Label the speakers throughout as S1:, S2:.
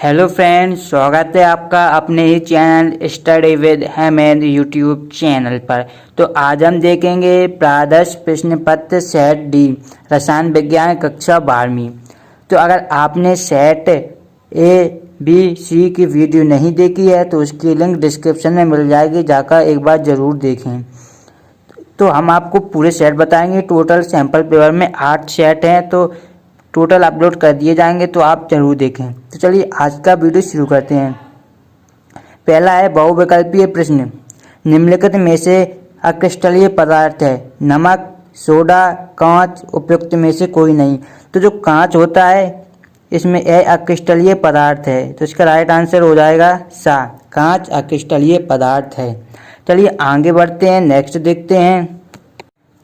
S1: Hello friends, स्वागत है आपका अपने ही channel study with Ahmad YouTube channel पर। तो आज हम देखेंगे प्रादर्श प्रश्न पत्र सेट डी रसायन विज्ञान कक्षा 12वीं। तो अगर आपने सेट A, B, C की वीडियो नहीं देखी है तो उसकी लिंक डिस्क्रिप्शन में मिल जाएगी, जाकर एक बार ज़रूर देखें। तो हम आपको पूरे सेट बताएंगे। टोटल सैंपल पेपर में 8 सेट हैं, तो टोटल अपलोड कर दिए जाएंगे, तो आप जरूर देखें। तो चलिए आज का वीडियो शुरू करते हैं। पहला है बहुविकल्पीय प्रश्न। निम्नलिखित में से अक्रिस्टलीय पदार्थ है? नमक, सोडा, कांच, उपयुक्त में से कोई नहीं। तो जो कांच होता है इसमें अक्रिस्टलीय पदार्थ है, तो इसका राइट आंसर हो जाएगा सा। कांच अक्रिस्टलीय पदार्थ है। चलिए आगे बढ़ते हैं, नेक्स्ट देखते हैं।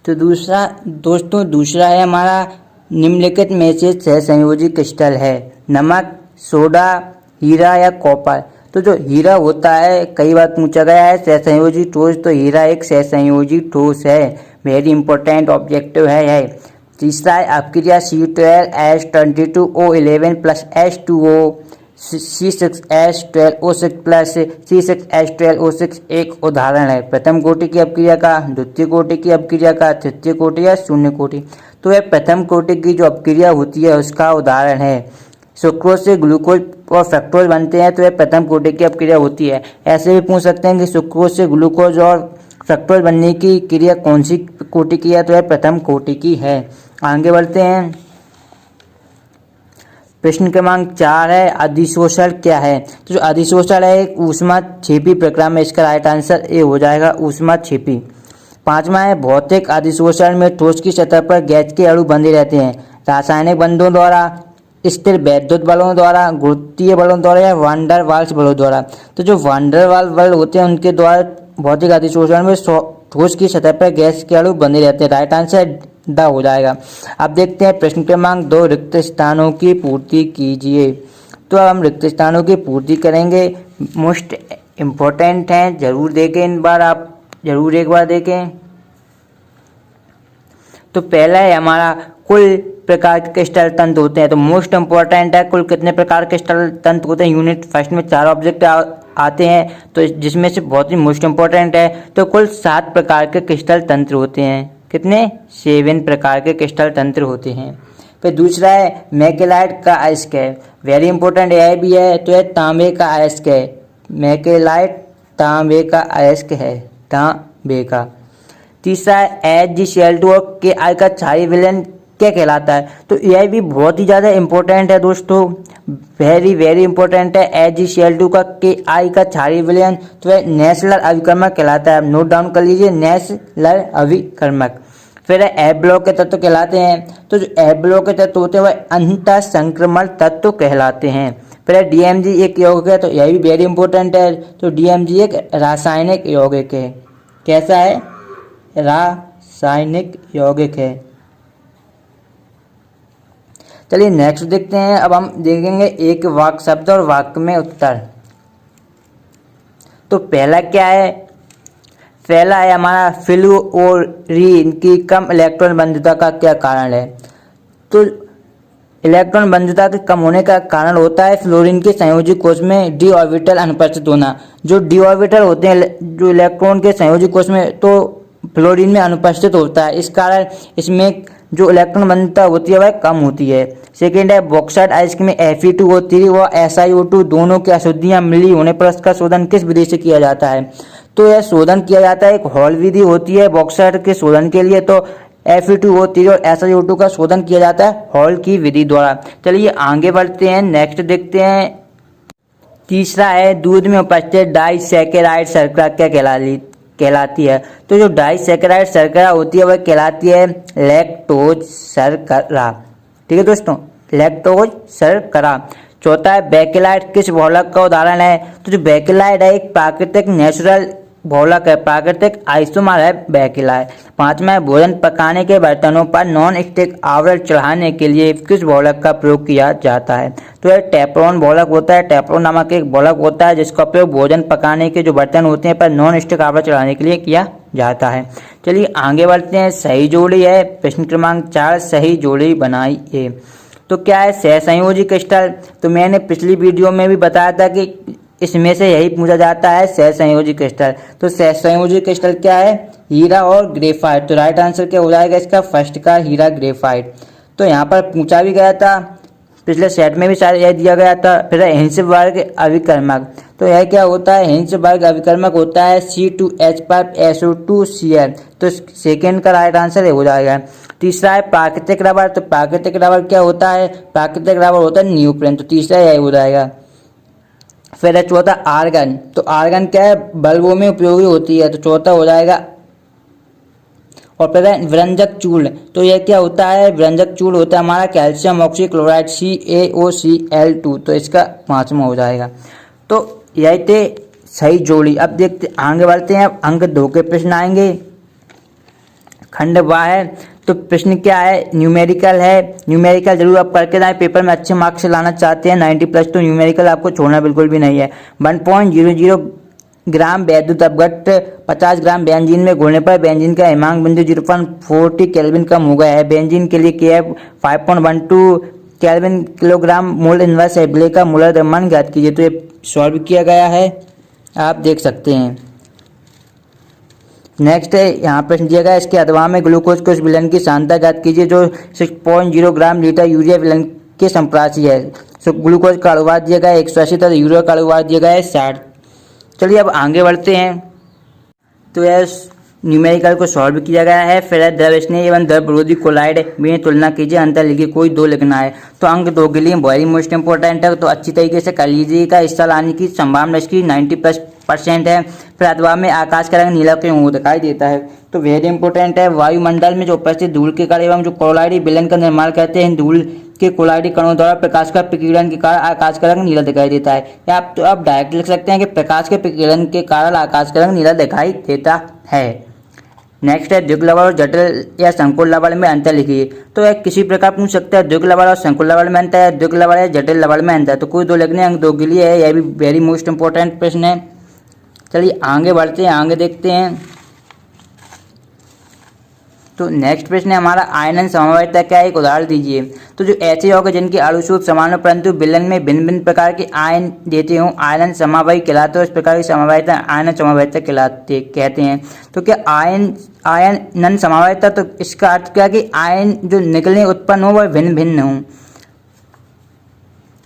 S1: तो दूसरा है हमारा, निम्नलिखित में से सहसंयोजी क्रिस्टल है? नमक, सोडा, हीरा या कॉपर। तो जो हीरा होता है, कई बार पूछा गया है सहसंयोजी ठोस, तो हीरा एक सहसंयोजी ठोस है, वेरी इंपॉर्टेंट ऑब्जेक्टिव है। तीसरा है अपक्रिया C12H22O11 plus H2O C6H12O6 plus C6H12O6 एक उदाहरण है प्रथम कोटि की अपक्रिया का, द्वितीय कोटि की अपक्रिया का, तृतीय कोटि या शून्य कोटि। तो यह प्रथम कोटि की जो अपक्रिया होती है उसका उदाहरण है। सुक्रोज से ग्लूकोज और फ्रक्टोज बनते हैं, तो यह प्रथम कोटि की अपक्रिया होती है। ऐसे भी पूछ सकते हैं कि सुक्रोज से ग्लूकोज और फ्रक्टोज बनने की क्रिया कौन सी कोटि की है? तो यह प्रथम कोटि की है। आगे बढ़ते हैं। प्रश्न क्रमांक 4 है, अधिशोषण क्या है? तो जो अधिशोषण है एक ऊष्माक्षेपी प्रक्रिया में, इसका राइट आंसर ए हो जाएगा, ऊष्माक्षेपी। पांचवा है भौतिक अधिशोषण में ठोस की सतह पर गैस के अणु बंधे रहते हैं रासायनिक बंधों द्वारा, स्थिर वैद्युत बलों द्वारा, गुरुत्वीय बलों द्वारा या वांडर वाल्स बलों द्वारा। तो जो वांडर वाल्स बल होते हैं उनके द्वारा भौतिक अधिशोषण में ठोस की सतह पर गैस के अणु बंधे रहते हैं। राइट आंसर द हो जाएगा। अब देखते हैं प्रश्न क्रमांक 2, रिक्त स्थानों की पूर्ति कीजिए। तो अब हम रिक्त स्थानों की पूर्ति करेंगे, मोस्ट इम्पोर्टेंट हैं, जरूर देखें इन बार, आप जरूर एक बार देखें। तो पहला है हमारा, कुल प्रकार के क्रिस्टल तंत्र होते हैं। तो मोस्ट इंपॉर्टेंट है, कुल कितने प्रकार के क्रिस्टल तंत्र होते हैं। यूनिट फर्स्ट में 4 ऑब्जेक्ट आते हैं, तो जिसमें से बहुत ही मोस्ट इंपॉर्टेंट है। तो कुल 7 प्रकार के क्रिस्टल तंत्र होते हैं। कितने? 7 प्रकार के क्रिस्टल तंत्र होते हैं। फिर दूसरा है मैकेलाइट का अयस्क है, वेरी इंपॉर्टेंट यह भी है। तो यह तांबे का अयस्क है। मैकेलाइट तांबे का अयस्क है, तांबे का। तीसरा है HgCl2 और Ki का क्षारीय विलयन क्या कहलाता है? तो यह भी बहुत ही ज़्यादा इंपॉर्टेंट है दोस्तों, वेरी वेरी इंपॉर्टेंट है। HgCl2 का Ki का क्षारीय विलयन, तो यह नेसलर अभिकर्मक कहलाता है। नोट डाउन कर लीजिए, नेसलर अभिकर्मक। फिर एफ ब्लॉक के तत्व कहलाते हैं। तो जो एफ ब्लॉक के तत्व होते हैं वह अंतः संक्रमण तत्व कहलाते हैं। फिर DMG एक यौगिक है, तो यह भी वेरी इंपॉर्टेंट है। तो DMG एक रासायनिक यौगिक है। कैसा है? रासायनिक यौगिक है। चलिए नेक्स्ट देखते हैं। अब हम देखेंगे एक वाक्य शब्द और वाक्य में उत्तर। तो पहला क्या है? पहला है हमारा, फ्लूओरीन की कम इलेक्ट्रॉन बंधुता का क्या कारण है? तो इलेक्ट्रॉन बंधुता के कम होने का कारण होता है फ्लोरीन के संयोजी कोश में डी ऑर्बिटल अनुपस्थित होना। जो डी ऑर्बिटल होते हैं जो इलेक्ट्रॉन के संयोजी कोश में, तो फ्लोरीन में अनुपस्थित होता है, इस कारण इसमें जो इलेक्ट्रॉन बंधुता होती है वह कम होती है। सेकेंड है बॉक्साइट अयस्क में Fe2O3 व SiO2 दोनों की अशुद्धियां मिली होने पर उसका शोधन किस विधि से किया जाता है? तो यह शोधन किया जाता है, एक हॉल विधि होती है बॉक्साइट के शोधन के लिए। तो Fe2O3 और SiO2 का शोधन किया जाता है हॉल की विधि द्वारा। चलिए आगे बढ़ते हैं, नेक्स्ट देखते हैं। तीसरा है दूध में उपस्थित डाइसैकेराइड शर्करा क्या कहलाती है? तो जो डाइसैकेराइड शर्करा होती है वह कहलाती है लैक्टोज शर्करा। ठीक है दोस्तों, लैक्टोज शर्करा। चौथा है बेकेलाइट किस बहुलक का उदाहरण है? तो जो बेकेलाइट है एक प्राकृतिक नेचुरल बहुलक है, प्राकृतिक आइसोमर है बेकेलाइट। पांचवा है भोजन पकाने के बर्तनों पर नॉन स्टिक आवरण चढ़ाने के लिए किस बहुलक का प्रयोग किया जाता है? तो यह टेफ्लॉन बहुलक होता है। टेफ्लॉन नामक एक बहुलक होता है जिसका प्रयोग भोजन पकाने के जो बर्तन होते हैं पर नॉन स्टिक आवरण चढ़ाने के लिए किया जाता है। चलिए आगे बढ़ते हैं। सही जोड़ी है प्रश्न क्रमांक 4, सही जोड़ी बनाइए। तो क्या है सहसंयोजी क्रिस्टल, तो मैंने पिछली वीडियो में भी बताया था कि इसमें से यही पूछा जाता है सहसंयोजी क्रिस्टल। तो सहसंयोजी क्रिस्टल क्या है, हीरा और ग्रेफाइट। तो राइट आंसर क्या हो जाएगा इसका, फर्स्ट का हीरा ग्रेफाइट। तो यहाँ पर पूछा भी गया था, पिछले सेट में भी शायद यह दिया गया था। फिर हिंसबर्ग अभिकर्मक, तो यह क्या होता है, हिंसबर्ग अभिकर्मक होता है C2H5SO2Cl। तो सेकेंड का राइट आंसर हो जाएगा। तीसरा है प्राकृतिक रबर, तो प्राकृतिक रबर क्या होता है, प्राकृतिक रबर होता है न्यूप्रेन। तो तीसरा यही हो जाएगा। फिर है चौथा आर्गन, तो आर्गन क्या है, बल्बों में उपयोगी होती है। तो चौथा हो जाएगा। और फिर है व्यंजक चूर्ण, तो यह क्या होता है, व्यंजक चूर्ण होता है हमारा कैल्शियम ऑक्सीक्लोराइड CaOCl2। तो इसका पांचवा हो जाएगा। तो यही थे सही जोड़ी। अब देखते आगे बढ़ते हैं। अब अंक 2 के प्रश्न आएंगे। खंड वा है, तो प्रश्न क्या है, न्यूमेरिकल है। न्यूमेरिकल जरूर आप करके जाए, पेपर में अच्छे मार्क्स लाना चाहते हैं 90+, तो न्यूमेरिकल आपको छोड़ना बिल्कुल भी नहीं है। 1.00 ग्राम वैद्युत अपघट्ट 50 ग्राम बेंजीन में घोलने पर बेंजीन का हिमांक बिंदु 0.40 केल्विन कम हो गया है। बेंजीन के लिए KF 5.12 kelvin kilogram mole inverse है। ब्ले का मोलर द्रव्यमान ज्ञात कीजिए। तो ये सॉल्व किया गया है, आप देख सकते हैं। नेक्स्ट है, यहाँ प्रश्न दिया गया, इसके अथवा में ग्लूकोज के उस विलयन की सांद्रता ज्ञात कीजिए जो 6.0 ग्राम लीटर यूरिया विलयन के संप्रासी है। तो ग्लूकोज का अनुवाद दिया गया है 180 तथा यूरिया का अनुवाद दिया गया है 60। चलिए अब आगे बढ़ते हैं। तो यह न्यूमेरिकल को सॉल्व किया गया है। फिर है द्रव स्नेही एवं द्रव विरोधी कोलाइड में तुलना कीजिए, अंतर लिखिए, कोई 2 लिखना है। तो अंक 2 के लिए वेरी मोस्ट इंपॉर्टेंट है, तो अच्छी तरीके से कर लीजिएगा। हिस्सा लाने की संभावना इसकी 90+% है। फिर अथवा में आकाश का रंग नीला क्यों दिखाई देता है, तो वेरी इंपॉर्टेंट है। वायुमंडल में जो उपस्थित धूल के कण एवं जो कोलाइडी विलयन का निर्माण करते हैं, धूल के कोलाइडी कणों द्वारा प्रकाश का विकिरण के कारण आकाश का रंग नीला दिखाई देता है। या आप तो आप डायरेक्ट लिख सकते हैं कि प्रकाश के विकिरण के कारण आकाश का रंग नीला दिखाई देता है। नेक्स्ट है द्विग लवण और जटिल या संकुल लवण में अंतर लिखिए। तो यह किसी प्रकार पूछ सकता है, द्विग लवण और संकुल लवण में अंतर है, द्विग लवण या जटिल लवण में अंतर। तो कोई 2 लिखने, अंक 2 के लिए है। यह भी वेरी मोस्ट इंपॉर्टेंट प्रश्न है। चलिए आगे बढ़ते हैं, आगे देखते हैं। तो नेक्स्ट प्रश्न है हमारा, आयनन समवायता क्या है, एक उदाहरण दीजिए। तो जो ऐसे योग जिनके अणुसूत्र समान हो परंतु विलयन में भिन्न भिन्न प्रकार के आयन देते हों, आयनन समवायी कहलाते हैं। इस प्रकार की समवायता आयनन समवायता कहते हैं। तो क्या आयनन समवायता, तो इसका अर्थ क्या कि आयन जो निकलने उत्पन्न हो वह भिन्न भिन्न हों।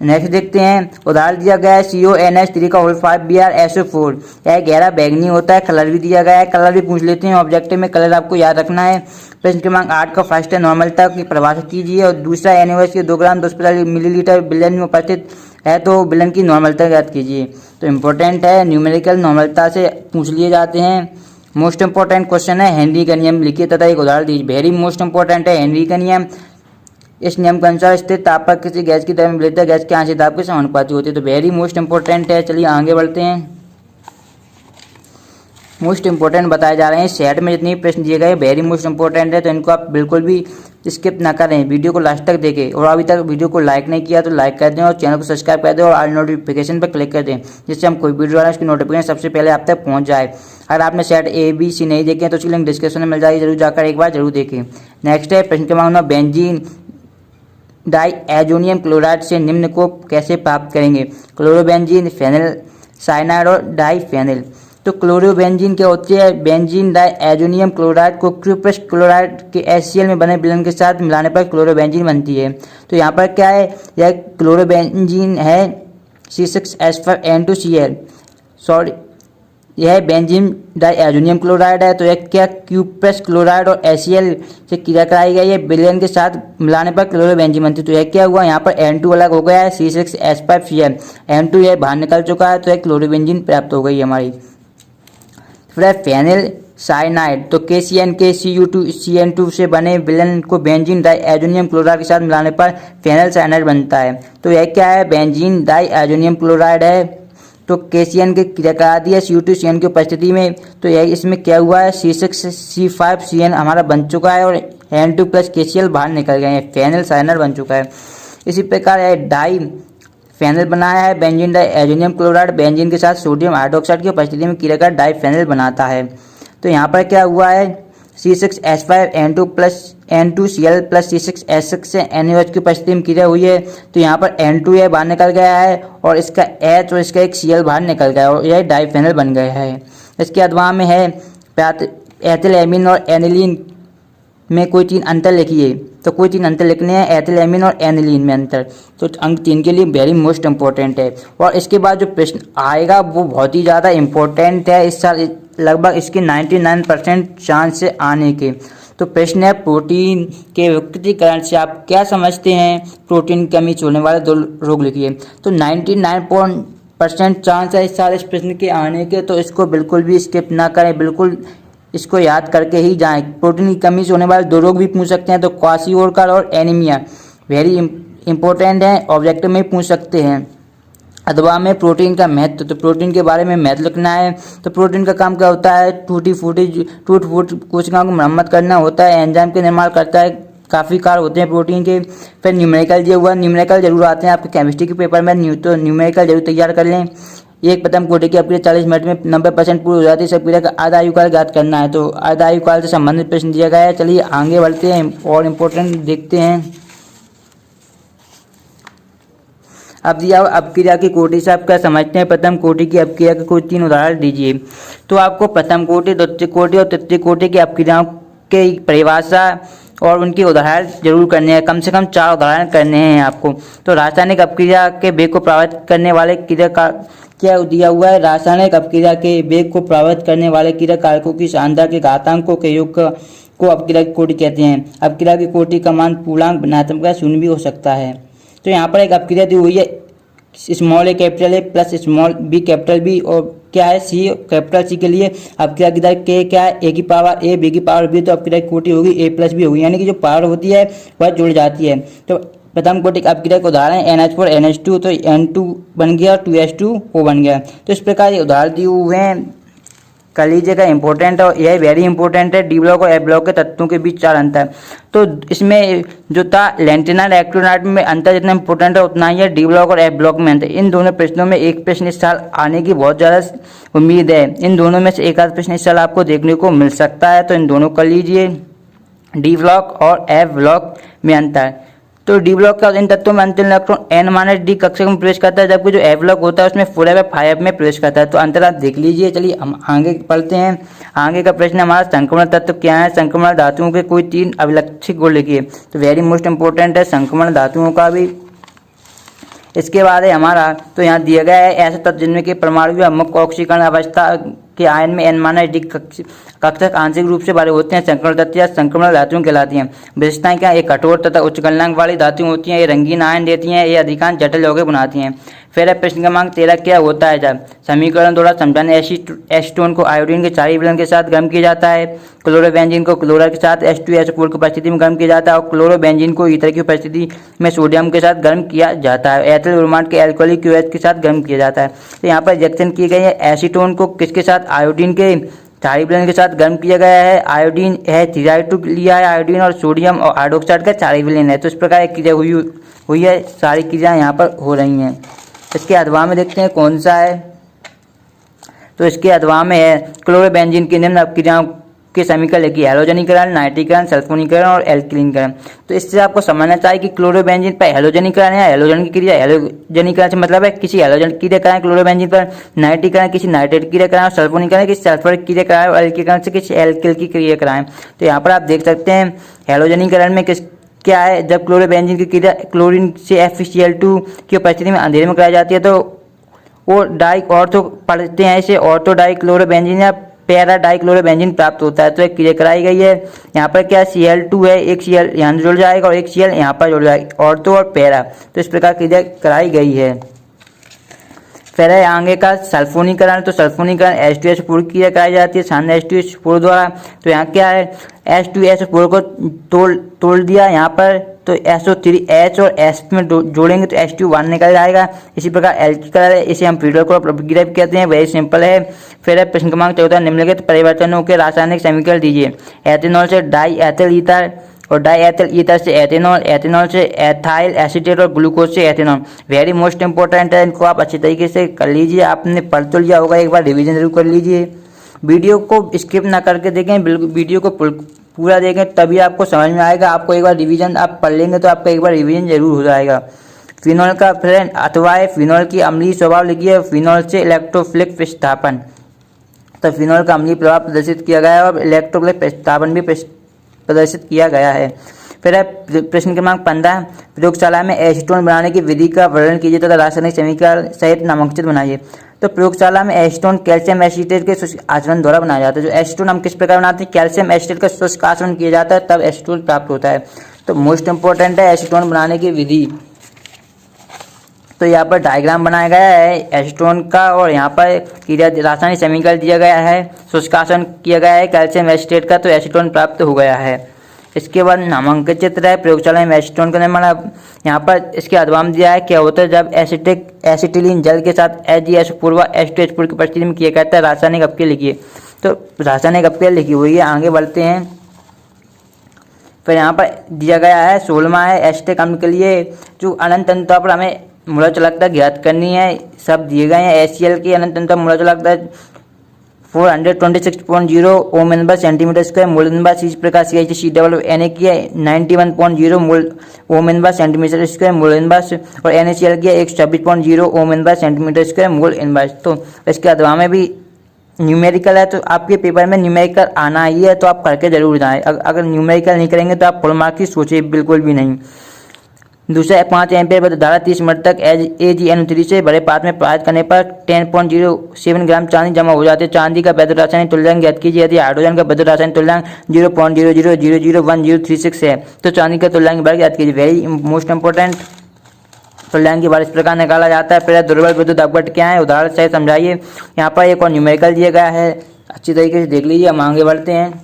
S1: नेक्स्ट देखते हैं, उदाहरण दिया गया है CONH3 यह गहरा बैंगनी होता है। कलर भी दिया गया है, कलर भी पूछ लेते हैं ऑब्जेक्टिव में, कलर आपको याद रखना है। प्रश्न क्रमांक 8 का फर्स्ट है नॉर्मलता की परिभाषित कीजिए, और दूसरा एनओएच के 2 ग्राम 250 मिलीलीटर विलयन में उपस्थित है तो विलयन की नॉर्मलता ज्ञात कीजिए। तो इंपॉर्टेंट है, न्यूमेरिकल नॉर्मलता से पूछ लिए जाते हैं। मोस्ट इंपॉर्टेंट क्वेश्चन है, हेनरी का नियम लिखिए तथा एक उदाहरण दीजिए। वेरी मोस्ट इंपॉर्टेंट है हेनरी का नियम। इस नियम के अनुसार स्थिर ताप पर किसी गैस की तरह विलेयता गैस के आंशिक दाब के समानुपाती होती है। तो वेरी मोस्ट इंपॉर्टेंट है। चलिए आगे बढ़ते हैं। मोस्ट इंपॉर्टेंट बताए जा रहे हैं, सेट में जितने प्रश्न दिए गए वेरी मोस्ट इंपॉर्टेंट है, तो इनको आप बिल्कुल भी स्किप ना करें, वीडियो को लास्ट तक देखें। और अभी तक वीडियो को लाइक नहीं किया तो लाइक कर दें और चैनल को सब्सक्राइब कर दें और ऑल नोटिफिकेशन पर क्लिक कर दें, जिससे हम कोई वीडियो डालें उसकी नोटिफिकेशन सबसे पहले आप तक पहुंच जाए। अगर आपने सेट ABC नहीं देखे तो उसकी लिंक डिस्क्रिप्शन में मिल जाएगी, जरूर जाकर एक बार जरूर देखें। नेक्स्ट है प्रश्न क्रमांक 9, बेंजीन डाइएजोनियम क्लोराइड से निम्न को कैसे प्राप्त करेंगे। क्लोरोबेंजीन, फेनिल साइनाइड और डाइफेनिल। तो क्लोरोबेंजीन क्या होती है, बेंजीन डाइएजोनियम क्लोराइड को क्यूप्रस क्लोराइड के HCl में बने विलयन के साथ मिलाने पर क्लोरोबेंजीन बनती है। तो यहाँ पर क्या है, यह क्लोरोबेंजीन है C6H5N2Cl, सॉरी यह बेंजीन डाइएजोनियम क्लोराइड है। तो यह क्या क्यूप्रस क्लोराइड और HCl से क्रिया कराई गई है, विलयन के साथ मिलाने पर क्लोरोबेंजीन बनती है। तो यह क्या हुआ, यहाँ पर N2 अलग हो गया है, C6H5Cl, N2 यह बाहर निकल चुका है, तो यह क्लोरोबेंजीन प्राप्त हो गई है हमारी। फिर फेनिल साइनाइड, तो KCN के CU2CN2 से बने विलयन को बेंजीन डाइएजोनियम क्लोराइड के साथ मिलाने पर फेनिल साइनाइड बनता है। तो यह क्या है, बेंजीन डाइएजोनियम क्लोराइड है। तो KCN की क्रिया करा दी है CU2CN की उपस्थिति में, तो यह इसमें क्या हुआ है, C6C5CN हमारा बन चुका है और N2 प्लस KCl बाहर निकल गए हैं, फेनिल साइनाइड बन चुका है। इसी प्रकार यह डाई फेनिल बनाया है, बेंजीन डाइएजोनियम क्लोराइड बेंजीन के साथ सोडियम हाइड्रोक्साइड की उपस्थिति में क्रिया कर डाइफेनिल बनाता है। तो यहाँ पर क्या हुआ है, C6H5N2 plus N2Cl plus C6H6 से NaOH की उपस्थिति में क्रिया हुई है। तो यहाँ पर N2 है बाहर निकल गया है और इसका H और इसका एक Cl बाहर निकल गया है और यह डाइफेनल बन गया है। इसके अधवा में है एथिलेमीन और एनिलीन में कोई 3 अंतर लिखिए। तो कोई 3 अंतर लिखने हैं एथिलेमीन और एनिलीन में अंतर। तो अंक 3 के लिए वेरी मोस्ट इंपॉर्टेंट है। और इसके बाद जो प्रश्न आएगा वो बहुत ही ज़्यादा इम्पोर्टेंट है इस साल, लगभग इसके 99% चांस है आने के। तो प्रश्न है प्रोटीन के विकृतीकरण से आप क्या समझते हैं, प्रोटीन की कमी से होने वाले 2 रोग लिखिए। तो 99% चांस है इस साल इस प्रश्न के आने के, तो इसको बिल्कुल भी स्किप ना करें, बिल्कुल इसको याद करके ही जाएं। प्रोटीन की कमी से होने वाले 2 रोग भी पूछ सकते हैं, तो क्वाशियोरकर और एनीमिया वेरी इंपॉर्टेंट है, ऑब्जेक्टिव में पूछ सकते हैं। अथवा में प्रोटीन का महत्व, तो प्रोटीन के बारे में महत्व लिखना है। तो प्रोटीन का काम क्या होता है, टूट फूट कोशिकाओं की मरम्मत करना होता है, एंजाइम के निर्माण करता है, काफ़ी कार्य होते हैं प्रोटीन के। फिर न्यूमेरिकल जो हुआ, न्यूमेरिकल जरूर आते हैं आपके केमिस्ट्री के पेपर में, तो न्यूमेरिकल जरूर तैयार कर लें। एक प्रथम कोटि की अपक्रिया 40 मिनट में 90% पूरी हो जाती है। सब क्रिया का आधा आयुकाल ज्ञात करना है, तो आधा आयुकाल से संबंधित प्रश्न दिया गया है। चलिए आगे बढ़ते हैं और इम्पोर्टेंट देखते हैं। अब दिया अपक्रिया की कोटि से आप क्या समझते हैं, प्रथम कोटि की अपक्रिया के कोई 3 उदाहरण दीजिए। तो आपको प्रथम कोटि, द्वितीय कोटि और तृतीय कोटि की अपक्रियाओं के परिभाषा और उनके उदाहरण जरूर करने हैं, कम से कम 4 उदाहरण करने हैं आपको। तो रासायनिक अपक्रिया के वेग को प्रभावित करने वाले क्रिया का क्या दिया हुआ है, रासायनिक अपक्रिया के वेग को प्रभावित करने वाले क्रिया कारकों की सांद्रता के घातांकों के योग को अपक्रिया की कोटि कहते हैं। अपक्रिया की कोटि का मान पूर्णांक धनात्मक या शून्य भी हो सकता है। तो यहाँ पर एक अपक्रिया दी हुई है, small A capital A plus small B capital B, और क्या है सी कैपिटल सी के लिए अपक्रिया की दर के क्या है, ए की पावर ए बी की पावर बी, तो अपक्रिया की कोटि होगी ए प्लस बी होगी, यानी कि जो पावर होती है वह जुड़ जाती है। तो प्रथम कोटि अपक्रिया के उदाहरण NH4 NH2, तो N2 बन गया, 2H2O बन गया। तो इस प्रकार ये उदाहरण दिए हुए हैं, कर लीजिएगा, इंपॉर्टेंट है और यह वेरी इंपॉर्टेंट है। डी ब्लॉक और एफ ब्लॉक के तत्वों के बीच 4 अंतर। तो इसमें जो था लेंटिनाइट इलेक्ट्रोनाइट में अंतर जितना इंपॉर्टेंट है उतना ही है डी ब्लॉक और एफ ब्लॉक में अंतर। इन दोनों प्रश्नों में एक प्रश्न इस साल आने की बहुत ज़्यादा उम्मीद है। इन दोनों में से एक आध प्रश्न इस साल आपको देखने को मिल सकता है, तो इन दोनों कर लीजिए, डी ब्लॉक और एफ ब्लॉक में अंतर। तो डी ब्लॉक का इन तत्वों में अंतिम इलेक्ट्रॉन n-d कक्षक में प्रवेश करता है, जबकि जो एफ ब्लॉक होता है उसमें 4f5f में प्रवेश करता है। तो अंतर आप देख लीजिए। चलिए हम आगे पढ़ते हैं। आगे का प्रश्न हमारा संक्रमण तत्व क्या है, संक्रमण धातुओं के कोई 3 अभिलक्षित गुण लिखिए। तो वेरी मोस्ट इंपॉर्टेंट है संक्रमण धातुओं का भी। इसके बाद है हमारा, तो यहाँ दिया गया है ऐसे तत्व जिनमें के परमाणु मुक्त ऑक्सीकरण अवस्था के आयन में n-d कक्षक आंशिक रूप से भरे होते हैं, संक्रमण तत्व या संक्रमण धातुएं कहलाती हैं। विशेषताएं क्या, ये कठोर तथा उच्च गलनांक वाली धातुएं होती हैं, ये रंगीन आयन देती हैं, ये अधिकांश जटिल यौगिक बनाती हैं। फिर है प्रश्न क्रमांक 13, क्या होता है जब समीकरण द्वारा समझाने एसीटोन को आयोडीन के क्षारीय विलयन के साथ गर्म किया जाता है, क्लोरोबेंजीन को क्लोरा के साथ H2SO4 की उपस्थिति में गर्म किया जाता है और क्लोरोबेंजीन को ईथर की उपस्थिति में सोडियम के साथ गर्म किया जाता है, एथिल ब्रोमाइड के अल्कोहलिक QH के साथ गर्म किया जाता है। तो यहाँ पर रिएक्शन की गई है, एसीटोन को किसके साथ, आयोडीन के क्षारीय विलयन के साथ गर्म किया गया है। आयोडीन है थ्रियाइड लिया है आयोडीन, और सोडियम और हाइड्रोक्साइड का क्षारीय विलयन है। तो इस प्रकार एक क्रिया हुई है, सारी क्रियाएं यहाँ पर हो रही हैं। इसके अधवा में देखते हैं कौन सा है। तो इसके अधवा में है क्लोरोबेंजीन की निम्न अपक्रियाओं के समीकरण लिखिए, हैलोजनीकरण, नाइट्रीकरण, सल्फोनीकरण और एल्किलीकरण। तो इससे आपको समझना चाहिए कि क्लोरोबेंजीन पर हैलोजनीकरण है, हैलोजन की क्रिया, हैलोजनीकरण से मतलब है किसी हैलोजन की क्रिया कराएं क्लोरोबेंजीन पर, नाइट्रीकरण किसी नाइट्रेट की क्रिया कराएं, और सल्फोनीकरण किसी सल्फर की क्रिया कराएं, और एल्किलीकरण से किसी एल्किल की क्रिया कराएं। तो यहाँ पर आप देख सकते हैं हैलोजनीकरण में क्या है, जब क्लोरोबेंजीन की क्रिया क्लोरीन से FeCl2 की उपस्थिति में अंधेरे में कराई जाती है तो वो डाई ऑर्थो पढ़ते हैं, इसे ऑर्थो डाई क्लोरोबेंजीन या पैरा डाई क्लोरोबेंजीन प्राप्त होता है। तो एक क्रिया कराई गई है, यहाँ पर क्या Cl2 है, एक Cl यहाँ जुड़ जाएगा और एक Cl यहाँ पर जुड़ जाएगा, ऑर्थो और पैरा। तो इस प्रकार क्रिया कराई गई है। फिर है आगे का सल्फोनीकरण। तो सल्फोनीकरण H2SO4 की क्रिया कराई जाती है सामने H2SO4 द्वारा। तो यहाँ क्या है, H2SO4 को तोड़ दिया यहाँ पर, तो SO3H और S में जोड़ेंगे तो H2 निकल जाएगा। इसी प्रकार एल्किल है, इसे हम फ्रीडल क्रॉप अपग्रेड कहते हैं, वेरी सिंपल है। फिर है प्रश्न क्रमांक 14, निम्नलिखित परिवर्तनों के रासायनिक समीकरण दीजिए। एथेनॉल से डाई एथिल ईथर और डाई एथिल ईथर से एथेनॉल, एथेनॉल से एथाइल एसीटेट और ग्लूकोज से एथेनॉल। वेरी मोस्ट इंपॉर्टेंट है, इनको आप अच्छी तरीके से कर लीजिए। आपने पढ़ तो लिया होगा, एक बार रिवीजन जरूर कर लीजिए। वीडियो को स्किप ना करके देखें, बिल्कुल वीडियो को पूरा देखें, तभी आपको समझ में आएगा। आपको एक बार रिवीजन आप पढ़ लेंगे तो आपका एक बार रिवीजन जरूर हो जाएगा। फिनॉल का फ्रेंड अथवा फिनॉल की अम्लीय स्वभाव लिखिए। फिनॉल से इलेक्ट्रोफिलिक विस्थापन, तो फिनॉल का अम्लीय प्रभाव प्रदर्शित किया गया है और इलेक्ट्रोफिलिक विस्थापन भी प्रदर्शित किया गया है। फिर है प्रश्न क्रमांक 15, प्रयोगशाला में एसीटोन बनाने की विधि का वर्णन कीजिए तथा रासायनिक समीकरण सहित नामांकित बनाइए। तो प्रयोगशाला में एसीटोन कैल्शियम एसीटेट के शुष्क आचरण द्वारा बनाया जाता है। जो एसीटोन हम किस प्रकार बनाते हैं, कैल्शियम एसीटेट का शुष्क आचरण किया जाता है, तब एसीटोन प्राप्त होता है। तो मोस्ट इंपॉर्टेंट है एसीटोन बनाने की विधि। तो यहाँ पर डायग्राम बनाया गया है एसीटोन का और यहाँ पर क्रिया रासायनिक समीकरण दिया गया है, शुष्कासन किया गया है कैल्शियम एसीटेट का, तो एसीटोन प्राप्त हो गया है। इसके बाद नामांकित चित्र है प्रयोगशाला में एसीटोन का निर्माण। यहाँ पर इसके अध्वाम दिया है क्या होता है जब एसिटिलीन जल के साथ HgS पूर्व H2H की उपस्थिति में किया जाता है। रासायनिक अपक्रिया लिखिए। तो रासायनिक अपक्रिया लिखी हुई है, आगे बढ़ते हैं। फिर यहाँ पर दिया गया है 16वां है एसिटिक अम्ल के लिए जो अनंत तंत्र पर हमें मूलर चालकता ज्ञात करनी है, सब दिए गए हैं। HCl की अनंत तंत्र मूलर चालकता 426.0 ohm inverse centimetre square, mole inverse इस प्रकार CH3COO की है 91.0 mole ohm inverse centimetre square mole inverse, और NaCl की है 126.0 ohm inverse centimetre square mole inverse. तो इसके अलावा में भी न्यूमेरिकल है, तो आपके पेपर में न्यूमेरिकल आना ही है, तो आप करके जरूर जाएं। अगर न्यूमेरिकल नहीं करेंगे तो आप फुल मार्क्स की सोचिए बिल्कुल भी नहीं। दूसरा 5 एम्पियर विद्युत धारा 30 मिनट तक AgNO3 से भरे पात्र में प्रवाहित करने पर 10.07 ग्राम चांदी जमा हो जाती है। चांदी का वैद्युत रासायनिक तुल्यांक ज्ञात कीजिए। यदि हाइड्रोजन का वैद्युत रासायनिक तुल्यांक 0.00001036 है तो चांदी का तुल्यांक बार ज्ञात कीजिए। वेरी मोस्ट इंपॉर्टेंट तुल्यांक की बार इस प्रकार निकाला जाता है। फिर दुर्बल विद्युत अपघट क्या है, उदाहरण से समझाइए। यहाँ पर एक और न्यूमेरिकल दिया गया है, अच्छी तरीके से देख लीजिए। हम आगे बढ़ते हैं।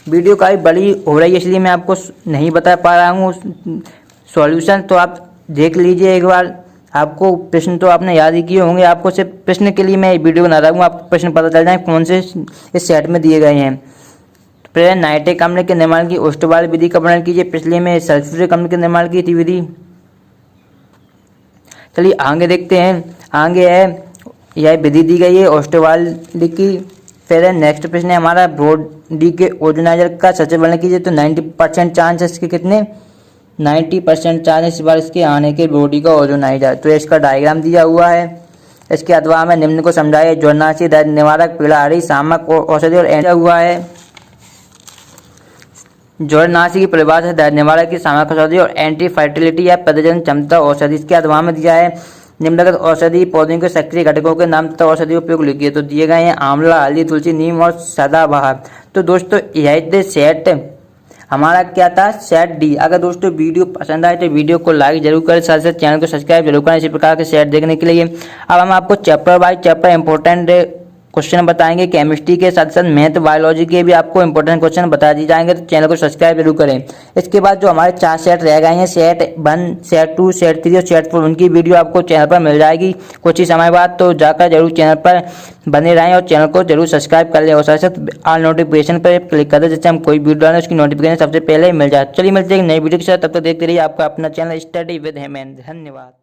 S1: वीडियो काफ़ी बड़ी हो रही है इसलिए मैं आपको नहीं बता पा रहा हूँ सॉल्यूशन, तो आप देख लीजिए एक बार। आपको प्रश्न तो आपने याद ही किए होंगे, आपको सिर्फ प्रश्न के लिए मैं वीडियो बना रहा हूँ, आपको प्रश्न पता चल जाए कौन से इस सेट में दिए गए हैं। फिर नाइट्रिक अम्ल के निर्माण की ओस्टवाल विधि का वर्णन कीजिए। पिछले में सल्फ्यूरिक अम्ल के निर्माण की थी विधि। चलिए आगे देखते हैं। आगे है यह विधि दी गई है ओस्टवाल की। फिर नेक्स्ट प्रश्न है हमारा ब्रोडी के ओजोनाइजर का सच वर्णन कीजिए। तो 90% चांस है इसके कितने, 90% चांस इस बार इसके आने के ब्रोडी का ओजोनाइजर। तो इसका डायग्राम दिया हुआ है। इसके अथवा में निम्न को समझाइए। ज्वरनाशी, दर्द निवारक, पीड़ाहारी, शामक औषधि और एंटी हुआ है। ज्वरनाशी की परिभाषा दर्द निवारक की शामक औषधि और एंटी फर्टिलिटी या प्रजनन क्षमता औषधि। इसके अथवा में दिया है निम्नलिखित औषधि पौधों के सक्रिय घटकों के नाम तथा औषधि उपयोग लिखिए। तो दिए गए हैं आंवला, हल्दी, तुलसी, नीम और सदाबहार। तो दोस्तों यही सेट हमारा क्या था, सेट डी। अगर दोस्तों वीडियो पसंद आए तो वीडियो को लाइक जरूर करें, साथ साथ चैनल को सब्सक्राइब जरूर करें इसी प्रकार के सेट देखने के लिए। अब हम आपको chapter by chapter important question बताएंगे। केमिस्ट्री के साथ साथ मैथ, बायोलॉजी के भी आपको इंपॉर्टेंट क्वेश्चन बता दिए जाएंगे, तो चैनल को सब्सक्राइब जरूर करें। इसके बाद जो हमारे 4 सेट रह गए हैं, सेट 1, सेट 2, सेट 3 और सेट 4, उनकी वीडियो आपको चैनल पर मिल जाएगी कुछ ही समय बाद। तो जाकर जरूर चैनल पर बने रहें और चैनल को जरूर सब्सक्राइब कर लें और साथ साथ ऑल नोटिफिकेशन पर क्लिक कर दें, जिससे हम कोई वीडियो डालें उसकी नोटिफिकेशन सबसे पहले मिल जाए। चलिए मिलते हैं एक नई वीडियो के साथ, तब तक देखते रहिए आपका अपना चैनल स्टडी विद हेमंत। धन्यवाद।